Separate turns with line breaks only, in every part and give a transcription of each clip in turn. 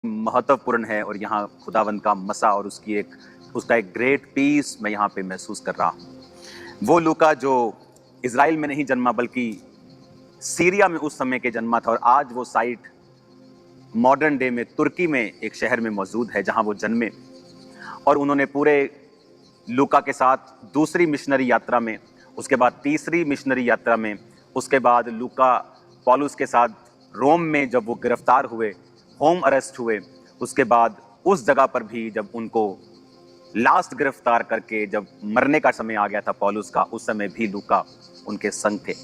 महत्वपूर्ण है और यहाँ खुदावंद का मसा और उसका एक ग्रेट पीस मैं यहाँ पे महसूस कर रहा हूँ। वो लूका जो इज़राइल में नहीं जन्मा बल्कि सीरिया में उस समय के जन्मा था, और आज वो साइट मॉडर्न डे में तुर्की में एक शहर में मौजूद है जहाँ वो जन्मे। और उन्होंने पूरे लूका के साथ दूसरी मिशनरी यात्रा में, उसके बाद तीसरी मिशनरी यात्रा में, उसके बाद लूका पौलुस के साथ रोम में जब वो गिरफ्तार हुए, होम अरेस्ट हुए, उसके बाद उस जगह पर भी जब उनको लास्ट गिरफ्तार करके जब मरने का समय आ गया था पौलुस का, उस समय भी लूका उनके संग थे।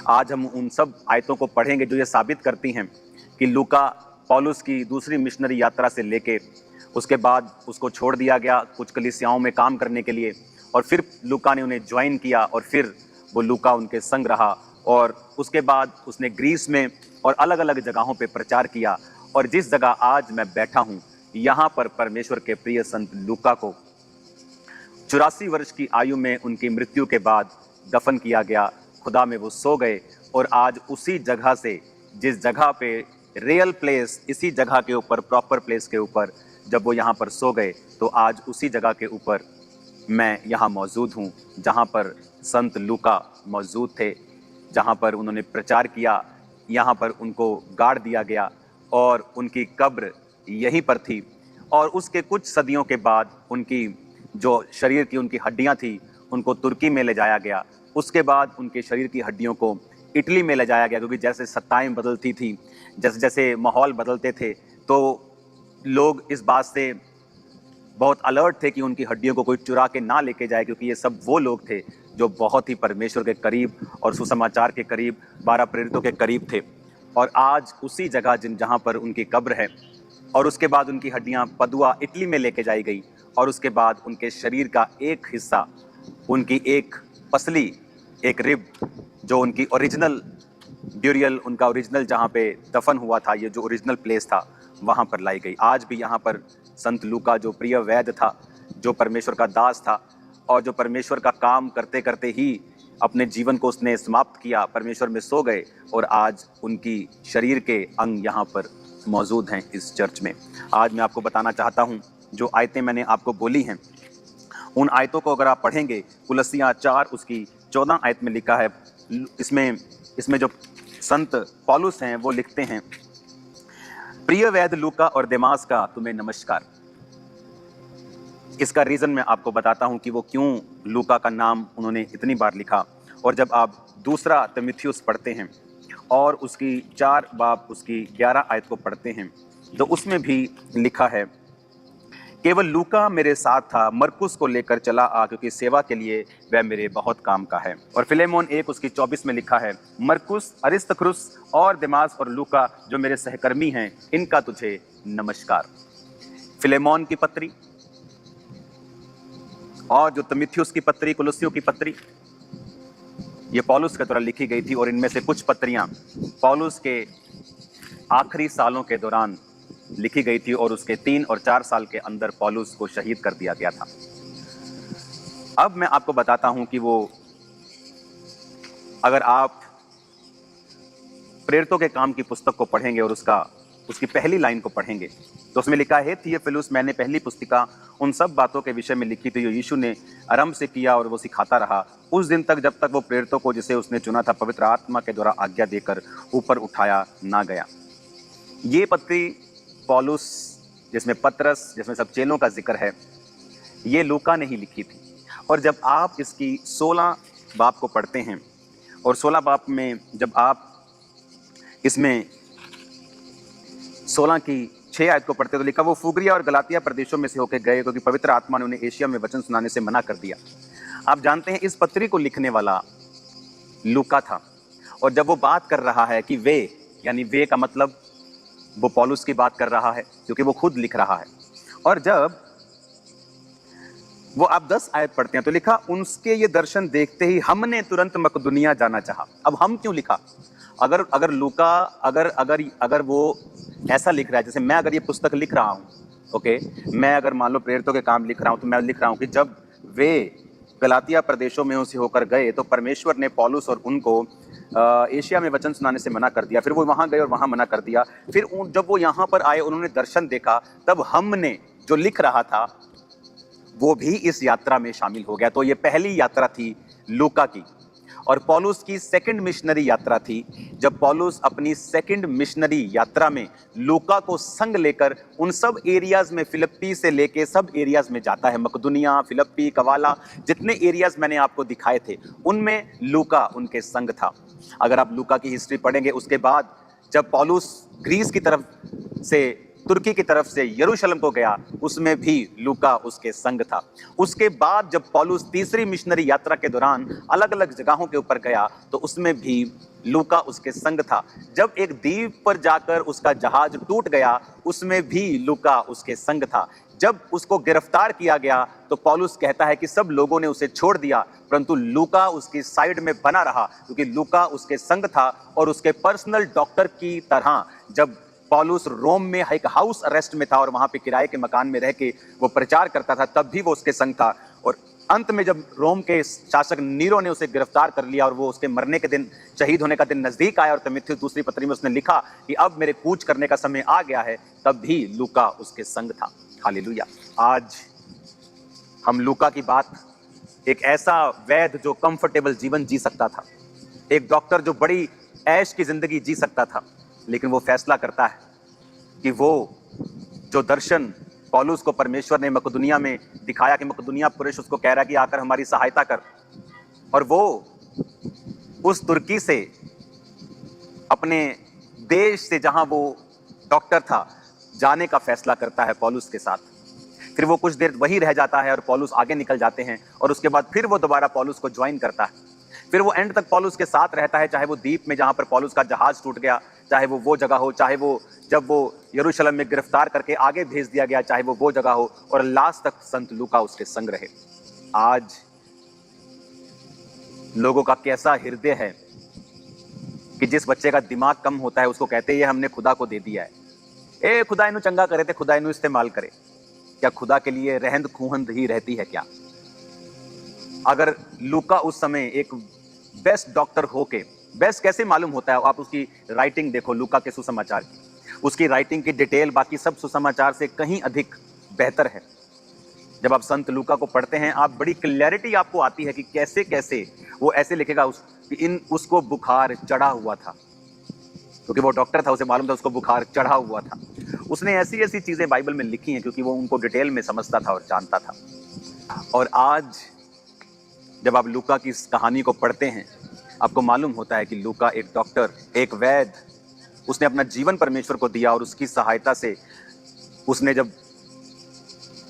आज हम उन सब आयतों को पढ़ेंगे जो ये साबित करती हैं कि लूका पौलुस की दूसरी मिशनरी यात्रा से लेके उसके बाद उसको छोड़ दिया गया कुछ कलीसियाओं में काम करने के लिए, और फिर लूका ने उन्हें ज्वाइन किया और फिर वो लूका उनके संग रहा, और उसके बाद उसने ग्रीस में और अलग अलग जगहों पे प्रचार किया। और जिस जगह आज मैं बैठा हूँ यहाँ पर परमेश्वर के प्रिय संत लूका को 84 वर्ष की आयु में उनकी मृत्यु के बाद दफन किया गया। खुदा में वो सो गए, और आज उसी जगह से, जिस जगह पे रियल प्लेस, इसी जगह के ऊपर, प्रॉपर प्लेस के ऊपर जब वो यहाँ पर सो गए, तो आज उसी जगह के ऊपर मैं यहाँ मौजूद हूँ जहाँ पर संत लूका मौजूद थे, जहाँ पर उन्होंने प्रचार किया। यहाँ पर उनको गाड़ दिया गया और उनकी कब्र यहीं पर थी। और उसके कुछ सदियों के बाद उनकी जो शरीर की उनकी हड्डियाँ थी उनको तुर्की में ले जाया गया। उसके बाद उनके शरीर की हड्डियों को इटली में ले जाया गया, क्योंकि जैसे सत्ताएं बदलती थी, जैसे जैसे माहौल बदलते थे, तो लोग इस बात से बहुत अलर्ट थे कि उनकी हड्डियों को कोई चुरा के ना लेके जाए, क्योंकि ये सब वो लोग थे जो बहुत ही परमेश्वर के करीब और सुसमाचार के करीब, 12 प्रेरितों के करीब थे। और आज उसी जगह जहाँ पर उनकी कब्र है, और उसके बाद उनकी हड्डियाँ पदुआ इटली में लेके जाई गई, और उसके बाद उनके शरीर का एक हिस्सा, उनकी एक पसली, एक रिब, जो उनकी ओरिजिनल ड्यूरियल, उनका ओरिजिनल जहाँ पे दफन हुआ था, ये जो ओरिजिनल प्लेस था, वहाँ पर लाई गई। आज भी यहाँ पर संत लूका जो प्रिय वैद्य था, जो परमेश्वर का दास था, और जो परमेश्वर का काम करते करते ही अपने जीवन को उसने समाप्त किया, परमेश्वर में सो गए, और आज उनकी शरीर के अंग यहाँ पर मौजूद हैं इस चर्च में। आज मैं आपको बताना चाहता हूँ, जो आयतें मैंने आपको बोली हैं, उन आयतों को अगर आप पढ़ेंगे, कुलस्सियाँ 4 उसकी 14 आयत में लिखा है। इसमें जो संत पौलुस हैं वो लिखते हैं, प्रिय वैद्य लूका और देमास का तुम्हें नमस्कार। इसका रीज़न मैं आपको बताता हूं कि वो क्यों लूका का नाम उन्होंने इतनी बार लिखा। और जब आप दूसरा तीमुथियुस पढ़ते हैं और उसकी 4 बाब उसकी 11 आयत को पढ़ते हैं, तो उसमें भी लिखा है, केवल लूका मेरे साथ था, मरकुस को लेकर चला आ, क्योंकि सेवा के लिए वह मेरे बहुत काम का है। और फिलेमोन 1 उसकी 24 में लिखा है, मरकुस, अरिस्तर्खुस और देमास और लूका जो मेरे सहकर्मी हैं, इनका तुझे नमस्कार। फिलेमोन की पत्री और जो तीमुथियुस की पत्री, कुलुस्सियों की पत्री, ये पौलुस के द्वारा लिखी गई थी। और इनमें से कुछ पत्रियां पौलुस के आखिरी सालों के दौरान लिखी गई थी, और उसके 3 और 4 साल के अंदर पौलुस को शहीद कर दिया गया था। अब मैं आपको बताता हूं कि वो, अगर आप प्रेरितों के काम की पुस्तक को पढ़ेंगे और उसकी पहली लाइन को पढ़ेंगे, तो उसमें लिखा है, थियोफिलुस, मैंने पहली पुस्तिका उन सब बातों के विषय में लिखी थी जो यीशु ने आरंभ से किया और वो सिखाता रहा उस दिन तक, जब तक वो प्रेरितों को जिसे उसने चुना था पवित्र आत्मा के द्वारा आज्ञा देकर ऊपर उठाया ना गया। ये पत्री पौलुस, जिसमें पतरस, जिसमें सब चेलों का जिक्र है, ये लूका ने ही लिखी थी। और जब आप इसकी 16 बाब को पढ़ते हैं, और 16 बाब में जब आप इसमें 16 की 6 आयत को पढ़ते हैं, तो लिखा, वो फुगरिया और गलातिया प्रदेशों में से होकर गए, क्योंकि पवित्र आत्मा ने उन्हें एशिया में वचन सुनाने से मना कर दिया। आप जानते हैं इस पत्री को लिखने वाला लूका था। और जब वो बात कर रहा है कि वे, यानी वे का मतलब वो पौलुस की बात कर रहा है, क्योंकि वो खुद लिख रहा है। और जब वो आप 10 आयत पढ़ते हैं, तो लिखा, उनके ये दर्शन देखते ही हमने तुरंत मकदुनिया जाना चाहा। अब हम क्यों लिखा? अगर लूका अगर वो ऐसा लिख रहा है, जैसे मैं अगर ये पुस्तक लिख रहा हूँ, ओके, मैं अगर मान लो प्रेरितों के काम लिख रहा हूँ, तो मैं लिख रहा हूँ कि जब वे गलातिया प्रदेशों में से होकर गए, तो परमेश्वर ने पौलुस और उनको एशिया में वचन सुनाने से मना कर दिया, फिर वो वहाँ गए और वहाँ मना कर दिया। फिर जब वो यहाँ पर आए, उन्होंने दर्शन देखा, तब हमने जो लिख रहा था वो भी इस यात्रा में शामिल हो गया। तो ये पहली यात्रा थी लूका की। और पौलुस की सेकंड मिशनरी यात्रा थी, जब पौलुस अपनी सेकंड मिशनरी यात्रा में लूका को संग लेकर उन सब एरियाज में, फिलिप्पी से लेके सब एरियाज में जाता है। मकदुनिया, फिलिप्पी, कवाला, जितने एरियाज मैंने आपको दिखाए थे उनमें लूका उनके संग था। अगर आप लूका की हिस्ट्री पढ़ेंगे, उसके बाद जब पौलुस ग्रीस की तरफ से, तुर्की की तरफ से यरूशलेम को गया, उसमें भी लूका उसके संग था। उसके बाद जब पौलुस तीसरी मिशनरी यात्रा के दौरान अलग अलग जगहों के ऊपर गया, तो उसमें भी लूका उसके संग था। जब एक द्वीप पर जाकर उसका जहाज टूट गया, उसमें भी लूका उसके संग था। जब उसको गिरफ्तार किया गया, तो पौलुस कहता है कि सब लोगों ने उसे छोड़ दिया, परंतु लूका उसकी साइड में बना रहा, क्योंकि लूका उसके संग था और उसके पर्सनल डॉक्टर की तरह। जब पौलुस रोम में एक हाउस अरेस्ट में था और वहां पे किराए के मकान में रह के वो प्रचार करता था, तब भी वो उसके संग था। और अंत में जब रोम के शासक नीरो ने उसे गिरफ्तार कर लिया और वो उसके मरने के दिन, शहीद होने का दिन नजदीक आया, और तीमुथियुस दूसरी पत्री में उसने लिखा कि अब मेरे कूच करने का समय आ गया है, तब भी लूका उसके संग था। हालेलुया। आज हम लूका की बात, एक ऐसा वैद्य जो कंफर्टेबल जीवन जी सकता था, एक डॉक्टर जो बड़ी ऐश की जिंदगी जी सकता था, लेकिन वो फैसला करता है कि वो जो दर्शन पौलुस को परमेश्वर ने मकदुनिया में दिखाया, कि मकदुनिया पुरुष उसको कह रहा है कि आकर हमारी सहायता कर, और वो उस तुर्की से, अपने देश से जहां वो डॉक्टर था, जाने का फैसला करता है पौलुस के साथ। फिर वो कुछ देर वहीं रह जाता है और पौलुस आगे निकल जाते हैं, और उसके बाद फिर वो दोबारा पौलुस को ज्वाइन करता है। फिर वो एंड तक पौलुस के साथ रहता है, चाहे वो द्वीप में जहां पर पौलुस का जहाज टूट गया, चाहे वो जगह हो, चाहे वो जब वो यरूशलेम में गिरफ्तार करके आगे भेज दिया गया, चाहे वो जगह हो, और लास्ट तक संत लूका उसके संग रहे। आज लोगों का कैसा हृदय है कि जिस बच्चे का दिमाग कम होता है उसको कहते हैं ये हमने खुदा को दे दिया है, ए खुदा इन्हें चंगा करे थे, खुदा इन्हें इस्तेमाल करे। क्या खुदा के लिए रहंद खूहंद ही रहती है क्या? अगर लूका उस समय एक बेस्ट डॉक्टर होके, बेस्ट कैसे मालूम होता है, आप उसकी राइटिंग देखो, लूका के सुसमाचार की, उसकी राइटिंग की डिटेल बाकी सब सुसमाचार से कहीं अधिक बेहतर है। जब आप संत लूका को पढ़ते हैं, आप बड़ी क्लैरिटी आपको आती है कि कैसे कैसे वो ऐसे लिखेगा उसको बुखार चढ़ा हुआ था, क्योंकि वो डॉक्टर था, उसे मालूम था उसको बुखार चढ़ा हुआ था। उसने ऐसी ऐसी चीजें बाइबल में लिखी हैं क्योंकि वो उनको डिटेल में समझता था और जानता था। और आज जब आप लूका की इस कहानी को पढ़ते हैं, आपको मालूम होता है कि लूका एक डॉक्टर, एक वैद्य, उसने अपना जीवन परमेश्वर को दिया, और उसकी सहायता से उसने जब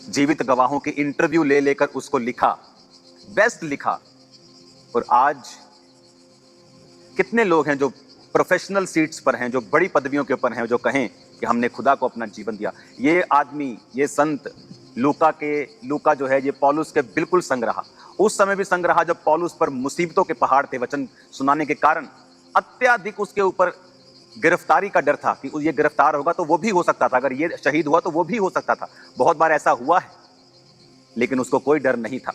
जीवित गवाहों के इंटरव्यू ले लेकर उसको लिखा, बेस्ट लिखा। और आज कितने लोग हैं जो प्रोफेशनल सीट्स पर हैं, जो बड़ी पदवियों के ऊपर हैं, जो कहें कि हमने खुदा को अपना जीवन दिया। ये आदमी, ये संत लूका जो है, ये पौलुस के बिल्कुल संग रहा। उस समय भी संग रहा जब पौलुस पर मुसीबतों के पहाड़ थे वचन सुनाने के कारण। अत्यधिक उसके ऊपर गिरफ्तारी का डर था कि ये गिरफ्तार होगा तो वो भी हो सकता था, अगर ये शहीद हुआ तो वो भी हो सकता था। बहुत बार ऐसा हुआ है, लेकिन उसको कोई डर नहीं था।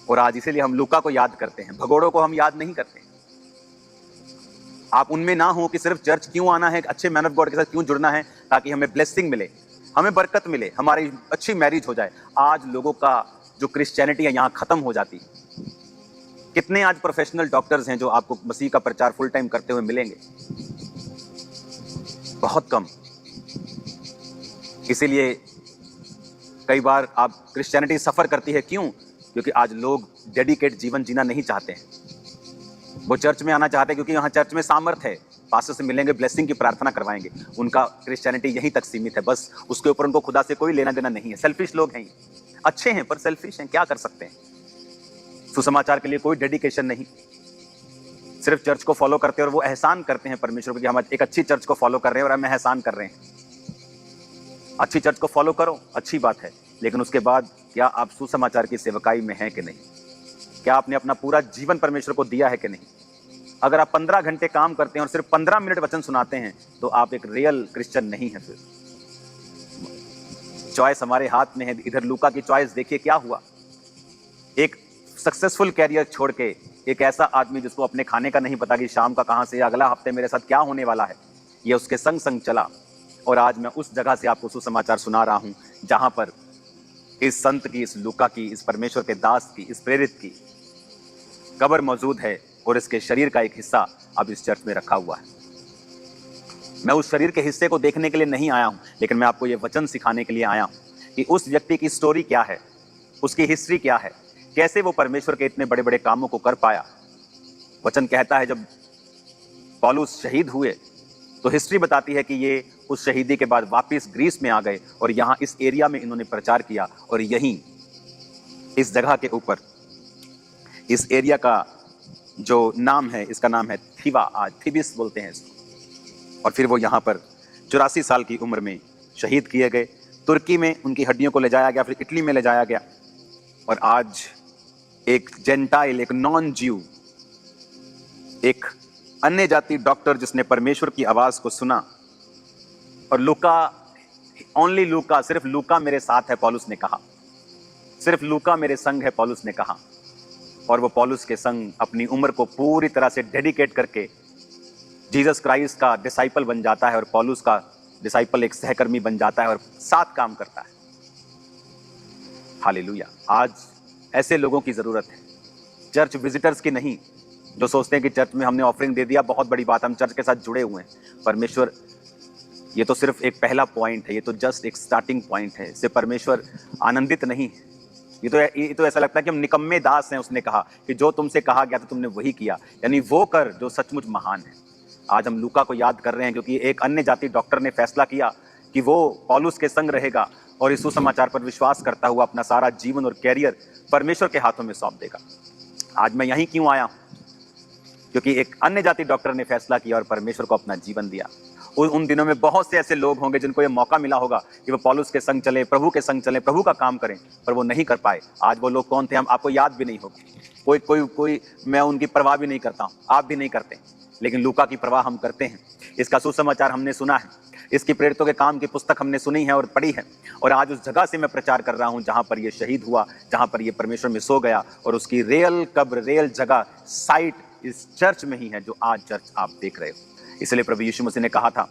और आज इसीलिए हम लूका को याद करते हैं, भगोड़ों को हम याद नहीं करते। आप उनमें ना हो कि सिर्फ चर्च क्यों आना है, अच्छे मैन ऑफ गॉड के साथ क्यों जुड़ना है, ताकि हमें ब्लेसिंग मिले, हमें बरकत मिले, हमारी अच्छी मैरिज हो जाए। आज लोगों का जो क्रिश्चियनिटी है यहाँ खत्म हो जाती है। कितने आज प्रोफेशनल डॉक्टर्स हैं जो आपको मसीह का प्रचार फुल टाइम करते हुए मिलेंगे? बहुत कम। इसीलिए कई बार आप क्रिश्चियनिटी सफर करती है, क्यों? क्योंकि आज लोग डेडिकेट जीवन जीना नहीं चाहते हैं। वो चर्च में आना चाहते हैं क्योंकि यहाँ चर्च में सामर्थ है, पास्टर से मिलेंगे, ब्लेसिंग की प्रार्थना करवाएंगे। उनका क्रिश्चियनिटी यहीं तक सीमित है, बस उसके ऊपर उनको खुदा से कोई लेना देना नहीं है। सेल्फिश लोग हैं, अच्छे हैं पर सेल्फिश हैं, क्या कर सकते हैं। सुसमाचार के लिए कोई डेडिकेशन नहीं, सिर्फ चर्च को फॉलो करते हैं और वो एहसान करते हैं परमेश्वर को कि हम एक अच्छी चर्च को फॉलो कर रहे हैं और हम एहसान कर रहे हैं। अच्छी चर्च को फॉलो करो, अच्छी बात है, लेकिन उसके बाद क्या आप सुसमाचार की सेवकाई में हैं कि नहीं? क्या आपने अपना पूरा जीवन परमेश्वर को दिया है कि नहीं? अगर आप 15 घंटे काम करते हैं और सिर्फ 15 मिनट वचन सुनाते हैं तो आप एक रियल क्रिश्चियन नहीं है। फिर चॉइस हमारे हाथ में है। इधर लूका की चॉइस देखिए क्या हुआ। एक सक्सेसफुल कैरियर छोड़ के एक ऐसा आदमी जिसको अपने खाने का नहीं पता कि शाम का कहाँ से, अगला हफ्ते मेरे साथ क्या होने वाला है, ये उसके संग संग चला। और आज मैं उस जगह से आपको सुसमाचार सुना रहा हूँ जहां पर इस संत की, इस लूका की, इस परमेश्वर के दास की, इस प्रेरित की कब्र मौजूद है और इसके शरीर का एक हिस्सा अब इस चर्च में रखा हुआ है। मैं उस शरीर के हिस्से को देखने के लिए नहीं आया हूं, लेकिन मैं आपको यह वचन सिखाने के लिए आया हूं कि उस व्यक्ति की स्टोरी क्या है, उसकी हिस्ट्री क्या है, कैसे वो परमेश्वर के इतने बड़े बड़े कामों को कर पाया। वचन कहता है जब पौलुस शहीद हुए तो हिस्ट्री बताती है कि ये उस शहीदी के बाद वापस ग्रीस में आ गए और यहां इस एरिया में इन्होंने प्रचार किया। और यहीं इस जगह के ऊपर, इस एरिया का जो नाम है, इसका नाम है थीवा, आज थीबिस बोलते हैं इसको। और फिर वो यहाँ पर 84 साल की उम्र में शहीद किए गए। तुर्की में उनकी हड्डियों को ले जाया गया, फिर इटली में ले जाया गया। और आज एक जेंटाइल, एक नॉन ज्यू, एक अन्य जाति डॉक्टर जिसने परमेश्वर की आवाज को सुना, और लूका, ओनली लूका, सिर्फ लूका मेरे साथ है, पौलुस ने कहा, सिर्फ लूका मेरे संग है, पौलुस ने कहा। और वो पौलुस के संग अपनी उम्र को पूरी तरह से डेडिकेट करके जीसस क्राइस्ट का डिसाइपल बन जाता है, और पौलुस का डिसाइपल एक सहकर्मी बन जाता है और साथ काम करता है। हालेलुया। आज ऐसे लोगों की जरूरत है, चर्च विजिटर्स की नहीं, जो सोचते हैं कि चर्च में हमने ऑफरिंग दे दिया, बहुत बड़ी बात, हम चर्च के साथ जुड़े हुए हैं। परमेश्वर, ये तो सिर्फ एक पहला पॉइंट है, ये तो जस्ट एक स्टार्टिंग पॉइंट है। इससे परमेश्वर आनंदित नहीं है। ये तो ऐसा लगता है कि हम निकम्मे दास हैं। उसने कहा कि जो तुमसे कहा गया था तुमने वही किया, यानी वो कर जो सचमुच महान है। आज हम लूका को याद कर रहे हैं क्योंकि एक अन्य जाति डॉक्टर ने फैसला किया कि वो पौलुस के संग रहेगा और इस सुसमाचार पर विश्वास करता हुआ अपना सारा जीवन और कैरियर परमेश्वर के हाथों में सौंप देगा। आज मैं यहीं क्यों आया हूं? क्योंकि एक अन्य जाति डॉक्टर ने फैसला किया और परमेश्वर को अपना जीवन दिया। उन दिनों में बहुत से ऐसे लोग होंगे जिनको ये मौका मिला होगा कि वो पौलुस के संग चले, प्रभु के संग चले, प्रभु का काम करें, पर वो नहीं कर पाए। आज वो लोग कौन थे, हम आपको याद भी नहीं होगी। कोई मैं उनकी परवाह भी नहीं करता हूं, आप भी नहीं करते, लेकिन लूका की परवाह हम करते हैं। इसका सुसमाचार हमने सुना है, इसकी प्रेरितों के काम की पुस्तक हमने सुनी है और पढ़ी है। और आज उस जगह से मैं प्रचार कर रहा हूं जहां पर ये शहीद हुआ, जहां पर ये परमेश्वर में सो गया, और उसकी रियल कब्र, रियल जगह, साइट इस चर्च में ही है जो आज चर्च आप देख रहे हो। इसलिए प्रभु यीशु मसीह ने कहा था,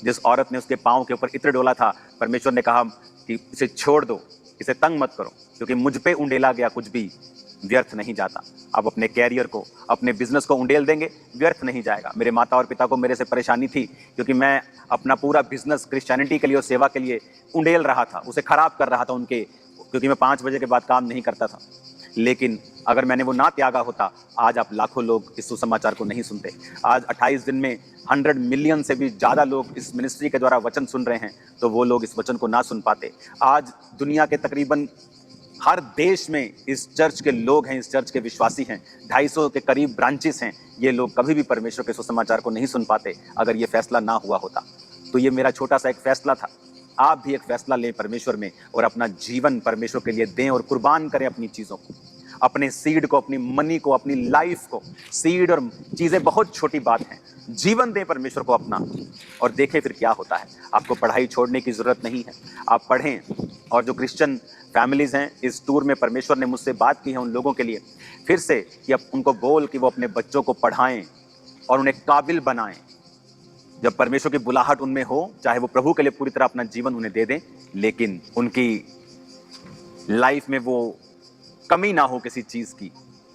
जिस औरत ने उसके पांव के ऊपर इत्र डोला था, परमेश्वर ने कहा कि इसे छोड़ दो, इसे तंग मत करो, क्योंकि मुझ पे उंडेला गया कुछ भी व्यर्थ नहीं जाता। आप अपने कैरियर को, अपने बिजनेस को उंडेल देंगे, व्यर्थ नहीं जाएगा। मेरे माता और पिता को मेरे से परेशानी थी क्योंकि मैं अपना पूरा बिजनेस क्रिश्चियनिटी के लिए और सेवा के लिए उंडेल रहा था, उसे खराब कर रहा था उनके, क्योंकि मैं 5 बजे के बाद काम नहीं करता था। लेकिन अगर मैंने वो ना त्यागा होता, आज आप लाखों लोग इस सुसमाचार को नहीं सुनते। आज 28 दिन में 100 मिलियन से भी ज़्यादा लोग इस मिनिस्ट्री के द्वारा वचन सुन रहे हैं, तो वो लोग इस वचन को ना सुन पाते। आज दुनिया के तकरीबन हर देश में इस चर्च के लोग हैं, इस चर्च के विश्वासी हैं, 250 के करीब ब्रांचेस हैं। ये लोग कभी भी परमेश्वर के सुसमाचार को नहीं सुन पाते अगर ये फैसला ना हुआ होता। तो ये मेरा छोटा सा एक फैसला था। आप भी एक फैसला लें परमेश्वर में और अपना जीवन परमेश्वर के लिए दें और कुर्बान करें अपनी चीज़ों को, अपने सीड को, अपनी मनी को, अपनी लाइफ को। सीड और चीज़ें बहुत छोटी बात हैं। जीवन दें परमेश्वर को अपना और देखें फिर क्या होता है। आपको पढ़ाई छोड़ने की ज़रूरत नहीं है, आप पढ़ें। और जो क्रिश्चियन फैमिलीज़ हैं, इस टूर में परमेश्वर ने मुझसे बात की है उन लोगों के लिए फिर से कि अब उनको बोल कि वो अपने बच्चों को पढ़ाएं और उन्हें काबिल बनाएं। जब परमेश्वर की बुलाहट उनमें हो, चाहे वो प्रभु के लिए पूरी तरह अपना जीवन उन्हें दे दें, लेकिन उनकी लाइफ में वो कमी ना हो किसी चीज़ की।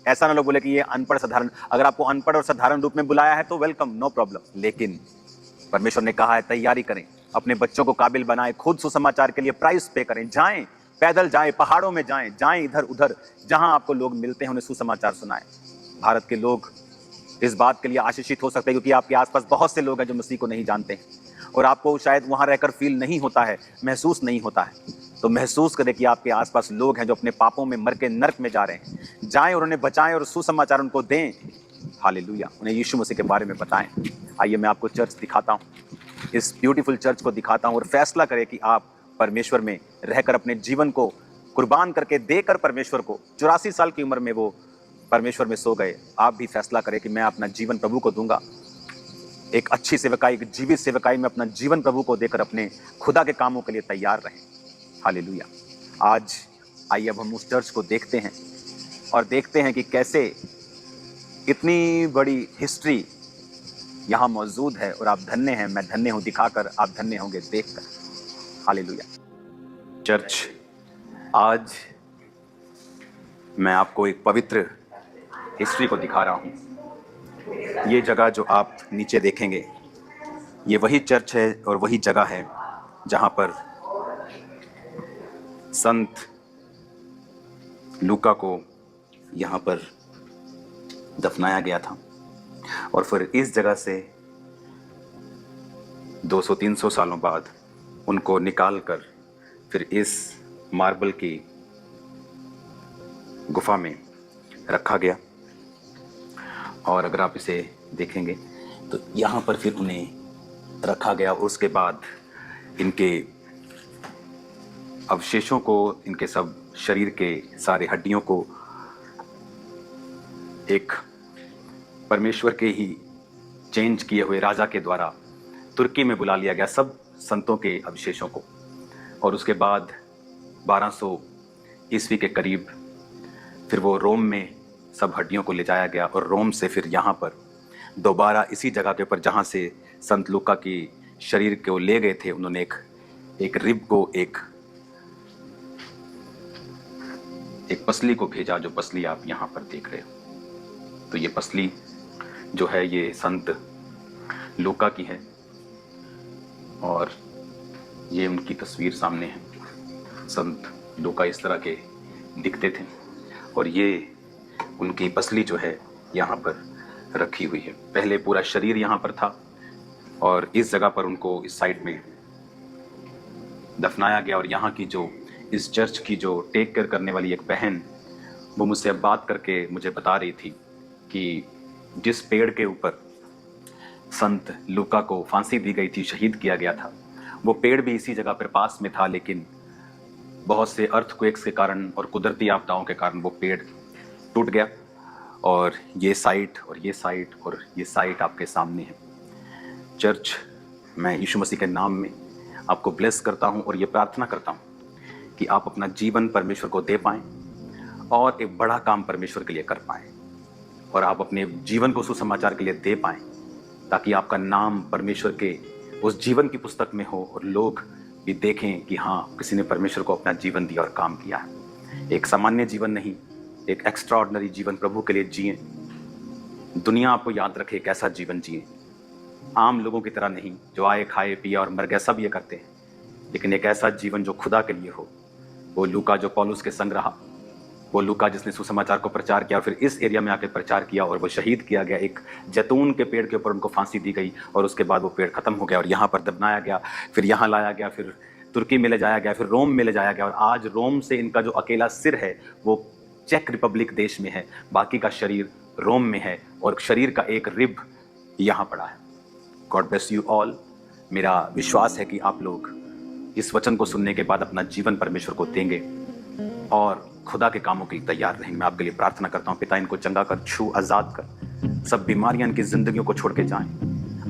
ऐसा ना लोग बोले कि ये अनपढ़ साधारण, अगर आपको अनपढ़ और साधारण रूप में बुलाया है तो वेलकम, नो प्रॉब्लम। लेकिन परमेश्वर ने कहा है तैयारी करें, अपने बच्चों को काबिल बनाएं, खुद सुसमाचार के लिए प्राइस पे करें, जाएं, पैदल जाएं, पहाड़ों में जाएं, जाएं इधर उधर, जहां आपको लोग मिलते हैं उन्हें सुसमाचार सुनाएं। भारत के लोग इस बात के लिए आशीषित हो सकते हैं क्योंकि आपके आसपास बहुत से लोग हैं जो मसीह को नहीं जानते हैं और आपको शायद वहां रहकर फील नहीं होता है, महसूस नहीं होता है। तो महसूस करें कि आपके आसपास लोग हैं जो अपने पापों में मर के नर्क में जा रहे हैं। जाएं और उन्हें बचाएं और सुसमाचार उनको दें। हालेलुया, उन्हें यीशु मसीह के बारे में बताएं। आइए मैं आपको चर्च दिखाता हूँ, इस ब्यूटीफुल चर्च को दिखाता हूँ और फैसला करें कि आप परमेश्वर में रहकर अपने जीवन को कुर्बान करके देकर परमेश्वर को, 84 साल की उम्र में वो परमेश्वर में सो गए। आप भी फैसला करें कि मैं अपना जीवन प्रभु को दूंगा। एक अच्छी सेवकाई, एक जीवित सेवकाई में अपना जीवन प्रभु को देकर अपने खुदा के कामों के लिए तैयार रहें। हालेलुया। आज आइए अब हम उस चर्च को देखते हैं और देखते हैं कि कैसे इतनी बड़ी हिस्ट्री यहाँ मौजूद है और आप धन्य हैं, मैं धन्य हूँ दिखाकर, आप धन्य होंगे देखकर। हालेलुया। चर्च, आज मैं आपको एक पवित्र हिस्ट्री को दिखा रहा हूँ। ये जगह जो आप नीचे देखेंगे, ये वही चर्च है और वही जगह है जहाँ पर संत लूका को यहाँ पर दफनाया गया था। और फिर इस जगह से 200-300 सालों बाद उनको निकाल कर फिर इस मार्बल की गुफा में रखा गया। और अगर आप इसे देखेंगे तो यहाँ पर फिर उन्हें रखा गया। उसके बाद इनके अवशेषों को, इनके सब शरीर के सारे हड्डियों को एक परमेश्वर के ही चेंज किए हुए राजा के द्वारा तुर्की में बुला लिया गया, सब संतों के अवशेषों को। और उसके बाद 1200 ईस्वी के करीब फिर वो रोम में सब हड्डियों को ले जाया गया और रोम से फिर यहाँ पर दोबारा इसी जगह के ऊपर जहाँ से संत लूका की शरीर को ले गए थे, उन्होंने एक रिब को, एक पसली को भेजा, जो पसली आप यहाँ पर देख रहे हो। तो ये पसली जो है ये संत लूका की है और ये उनकी तस्वीर सामने है। संत लूका इस तरह के दिखते थे और ये उनकी पसली जो है यहाँ पर रखी हुई है। पहले पूरा शरीर यहाँ पर था और इस जगह पर उनको इस साइड में दफनाया गया। और यहाँ की जो इस चर्च की जो टेक केयर करने वाली एक बहन, वो मुझसे अब बात करके मुझे बता रही थी कि जिस पेड़ के ऊपर संत लूका को फांसी दी गई थी, शहीद किया गया था, वो पेड़ भी इसी जगह पर पास में था। लेकिन बहुत से अर्थक्वेक्स के कारण और कुदरती आपदाओं के कारण वो पेड़ टूट गया और ये साइट और ये साइट और ये साइट आपके सामने है। चर्च, मैं यीशु मसीह के नाम में आपको ब्लेस करता हूँ और ये प्रार्थना करता हूँ कि आप अपना जीवन परमेश्वर को दे पाएँ और एक बड़ा काम परमेश्वर के लिए कर पाएँ और आप अपने जीवन को सुसमाचार के लिए दे पाएँ, ताकि आपका नाम परमेश्वर के उस जीवन की पुस्तक में हो और लोग भी देखें कि हाँ, किसी ने परमेश्वर को अपना जीवन दिया और काम किया है। एक सामान्य जीवन नहीं, एक एक्स्ट्रा ऑर्डिनरी जीवन प्रभु के लिए जिए। दुनिया आपको याद रखे एक ऐसा जीवन जिए, आम लोगों की तरह नहीं जो आए, खाए, पिया और मर गए, सब ये करते हैं, लेकिन एक ऐसा जीवन जो खुदा के लिए हो। वो लूका जो पौलुस के संग रहा, वो लूका जिसने सुसमाचार को प्रचार किया और फिर इस एरिया में आके प्रचार किया और वो शहीद किया गया। एक जैतून के पेड़ के ऊपर उनको फांसी दी गई और उसके बाद वो पेड़ खत्म हो गया और यहाँ पर दफनाया गया, फिर यहाँ लाया गया, फिर तुर्की में ले जाया गया, फिर रोम में ले जाया गया और आज रोम से इनका जो अकेला सिर है वो चेक रिपब्लिक देश में है, बाकी का शरीर रोम में है और शरीर का एक रिब यहाँ पड़ा है। God bless you all. मेरा विश्वास है कि आप लोग इस वचन को सुनने के बाद अपना जीवन परमेश्वर को देंगे और खुदा के कामों के लिए तैयार रहेंगे। मैं आपके लिए प्रार्थना करता हूँ, पिता इनको चंगा कर, छू, आजाद कर, सब बीमारियां इनकी जिंदगियों को छोड़ के जाएं,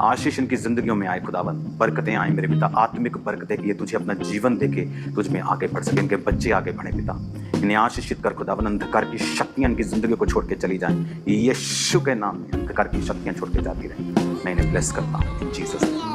आशीष इनकी जिंदगियों में आए, खुदावन बरकतें आए मेरे पिता, आत्मिक बरकतें कि ये तुझे अपना जीवन देके तुझ में आगे बढ़ सके, इनके बच्चे आगे बढ़े पिता, इन्हें आशीषित कर खुदावन। अंधकार की शक्तियां इनकी जिंदगी को छोड़ के चली जाएं, यीशु के नाम में अंधकार की शक्तियां छोड़ के जाती रहें। मैं इन्हें ब्लेस करता हूँ इन जीसस।